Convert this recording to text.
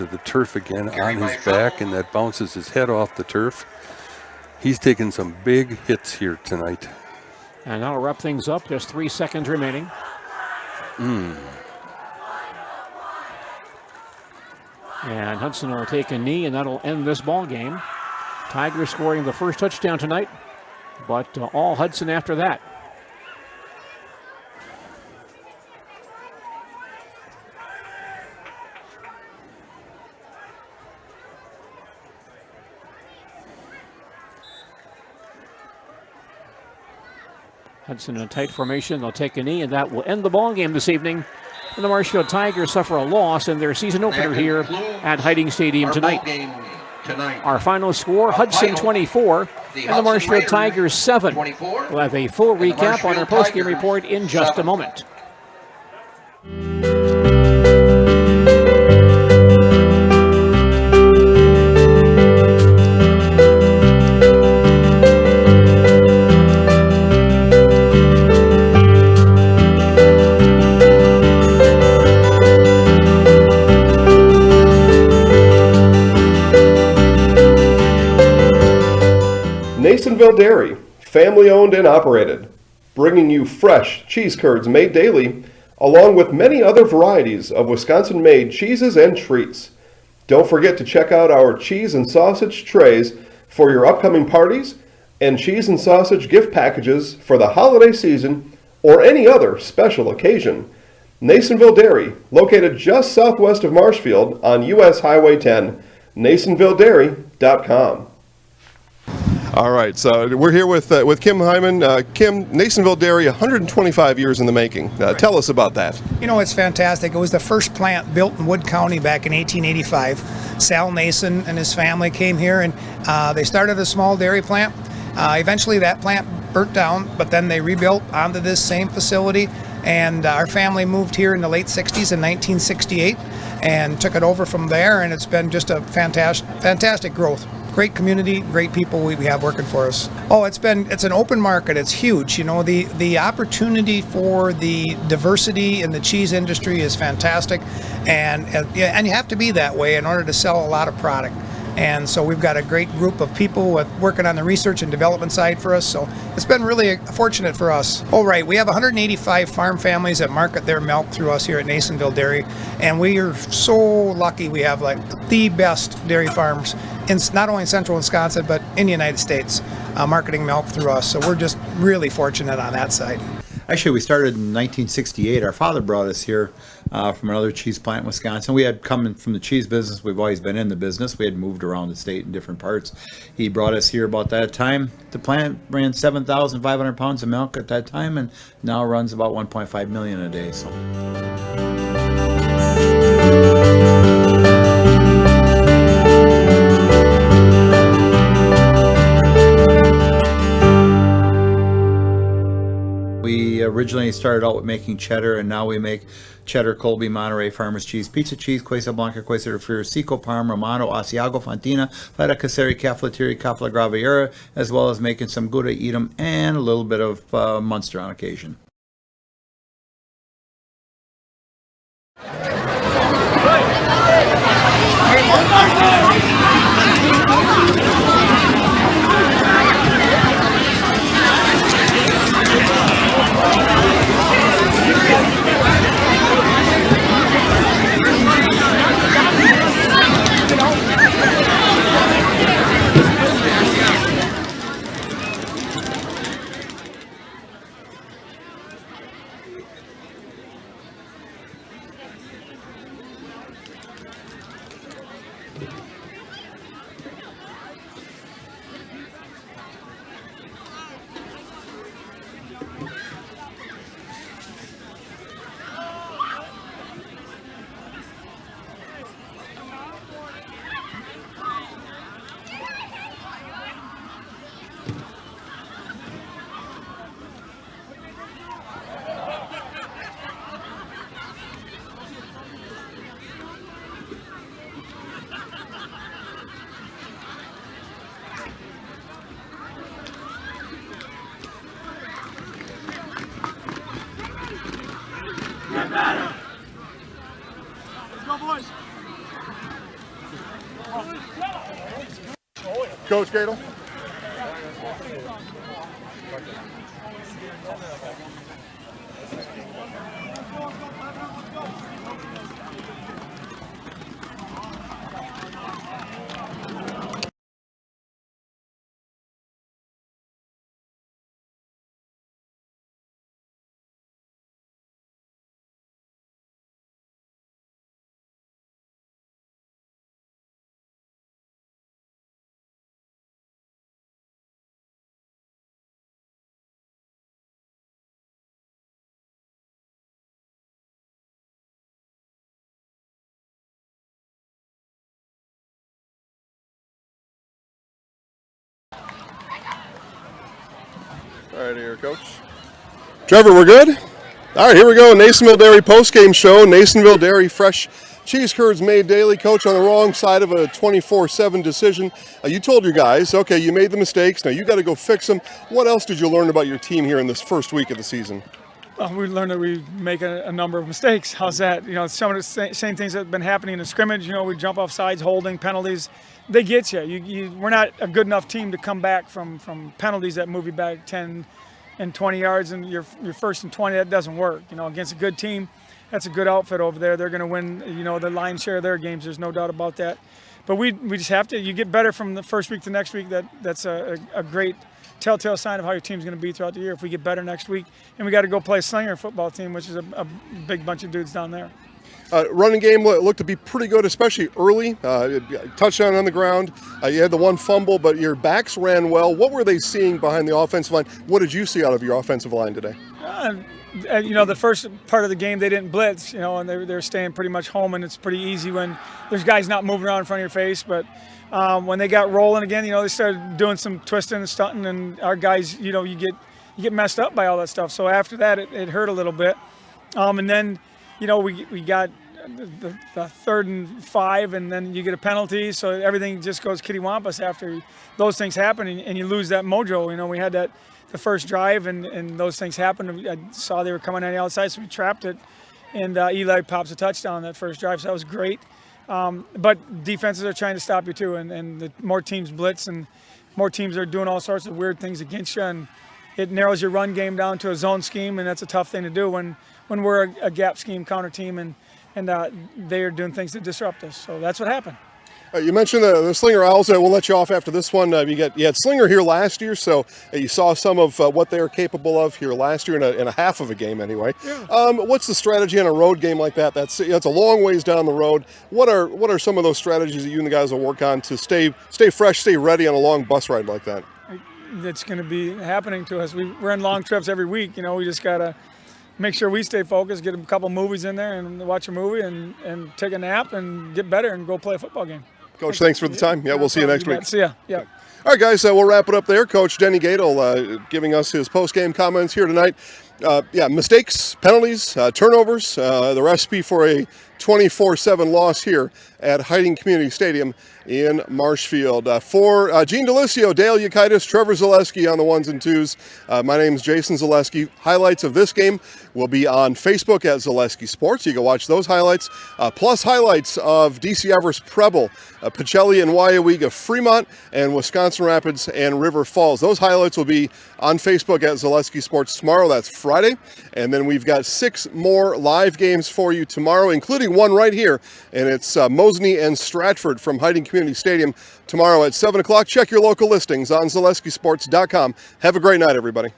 onto the turf again on his back, and that bounces his head off the turf. He's taken some big hits here tonight. And that'll wrap things up. Just 3 seconds remaining. And Hudson will take a knee, and that'll end this ball game. Tigers scoring the first touchdown tonight, but all Hudson after that. Hudson in a tight formation. They'll take a knee, and that will end the ball game this evening. And the Marshfield Tigers suffer a loss in their season opener here at Hiding Stadium tonight. Our final score, Hudson 24 and the Marshfield Tigers 7. We'll have a full recap on our postgame report in just a moment. Nasonville Dairy, family owned and operated, bringing you fresh cheese curds made daily, along with many other varieties of Wisconsin-made cheeses and treats. Don't forget to check out our cheese and sausage trays for your upcoming parties and cheese and sausage gift packages for the holiday season or any other special occasion. Nasonville Dairy, located just southwest of Marshfield on US Highway 10, NasonvilleDairy.com. All right, so we're here with Kim Hyman. Kim, Nasonville Dairy, 125 years in the making. Right. Tell us about that. You know, it's fantastic. It was the first plant built in Wood County back in 1885. Sal Nason and his family came here, and they started a small dairy plant. Eventually that plant burnt down, but then they rebuilt onto this same facility, and our family moved here in the late 60s in 1968 and took it over from there, and it's been just a fantastic growth. Great community, great people we have working for us. Oh, it's an open market. It's huge. You know, the opportunity for the diversity in the cheese industry is fantastic, and you have to be that way in order to sell a lot of product. And so we've got a great group of people working on the research and development side for us. So it's been really fortunate for us. Oh, right. We have 185 farm families that market their milk through us here at Nasonville Dairy. And we are so lucky we have like the best dairy farms in not only in central Wisconsin, but in the United States, marketing milk through us. So we're just really fortunate on that side. Actually, we started in 1968. Our father brought us here from another cheese plant in Wisconsin. We had come in from the cheese business. We've always been in the business. We had moved around the state in different parts. He brought us here about that time. The plant ran 7,500 pounds of milk at that time, and now runs about 1.5 million a day. So. We originally started out with making cheddar, and now we make cheddar, Colby, Monterey, Farmers cheese, pizza cheese, Quesa Blanca, Quesa de Friar, Seco, Parm, Romano, Asiago, Fontina, Feta Caseri, Cafetieri, Cafla Graviera, as well as making some Gouda Edam and a little bit of Munster on occasion. Coach Gadel. All right, here, Coach. Trevor, we're good? All right, here we go. Nasonville Dairy postgame show. Nasonville Dairy fresh cheese curds made daily. Coach, on the wrong side of a 24/7 decision. You told your guys, okay, you made the mistakes. Now you got to go fix them. What else did you learn about your team here in this first week of the season? Well, we learned that we make a number of mistakes. How's that? You know, some of the same things that have been happening in the scrimmage. You know, we jump off sides, holding, penalties. They get you. We're not a good enough team to come back from penalties that move you back 10 and 20 yards, and you're first and 20. That doesn't work. You know, against a good team, that's a good outfit over there. They're going to win, you know, the lion's share of their games. There's no doubt about that. But we just have to. You get better from the first week to next week. That's a great telltale sign of how your team's going to be throughout the year. If we get better next week, and we got to go play a Slinger football team, which is a big bunch of dudes down there. Running game looked to be pretty good, especially early. Touchdown on the ground. You had the one fumble, but your backs ran well. What were they seeing behind the offensive line? What did you see out of your offensive line today? You know, the first part of the game they didn't blitz, you know, and they're staying pretty much home, and it's pretty easy when there's guys not moving around in front of your face. But when they got rolling again, you know, they started doing some twisting and stunting, and our guys, you know, you get messed up by all that stuff. So after that, it hurt a little bit, and then, you know, we got the 3rd and 5, and then you get a penalty, so everything just goes kittywampus after those things happen, and you lose that mojo. You know, we had that the first drive, and those things happened. I saw they were coming on the outside, so we trapped it, and Eli pops a touchdown that first drive, so that was great. But defenses are trying to stop you too, and the more teams blitz, and more teams are doing all sorts of weird things against you, and it narrows your run game down to a zone scheme, and that's a tough thing to do when we're a gap scheme counter team, and they are doing things to disrupt us. So that's what happened. You mentioned the Slinger Owls. We'll let you off after this one. You had Slinger here last year, so you saw some of what they are capable of here last year in a half of a game anyway. Yeah. What's the strategy in a road game like that? That's a long ways down the road. What are some of those strategies that you and the guys will work on to stay fresh, stay ready on a long bus ride like that? That's going to be happening to us. We're in long trips every week. You know, we just got to make sure we stay focused, get a couple movies in there and watch a movie and take a nap and get better and go play a football game. Coach, thanks for the time. Yeah, we'll see you next week. See ya. Yeah. All right, guys, we'll wrap it up there. Coach Denny Gadel giving us his post-game comments here tonight. Mistakes, penalties, turnovers, the recipe for a 24/7 loss here at Hiding Community Stadium in Marshfield. For Gene Delisio, Dale Yukaitis, Trevor Zaleski on the ones and twos. My name is Jason Zaleski. Highlights of this game will be on Facebook at Zaleski Sports. You can watch those highlights, plus highlights of DC Everest Preble, Pacelli and Waiawega, Fremont, and Wisconsin Rapids and River Falls. Those highlights will be on Facebook at Zaleski Sports tomorrow. That's Friday. And then we've got 6 more live games for you tomorrow, including one right here, and it's Mosney and Stratford from Hiding Community Stadium tomorrow at 7 o'clock. Check your local listings on ZaleskiSports.com. Have a great night, everybody.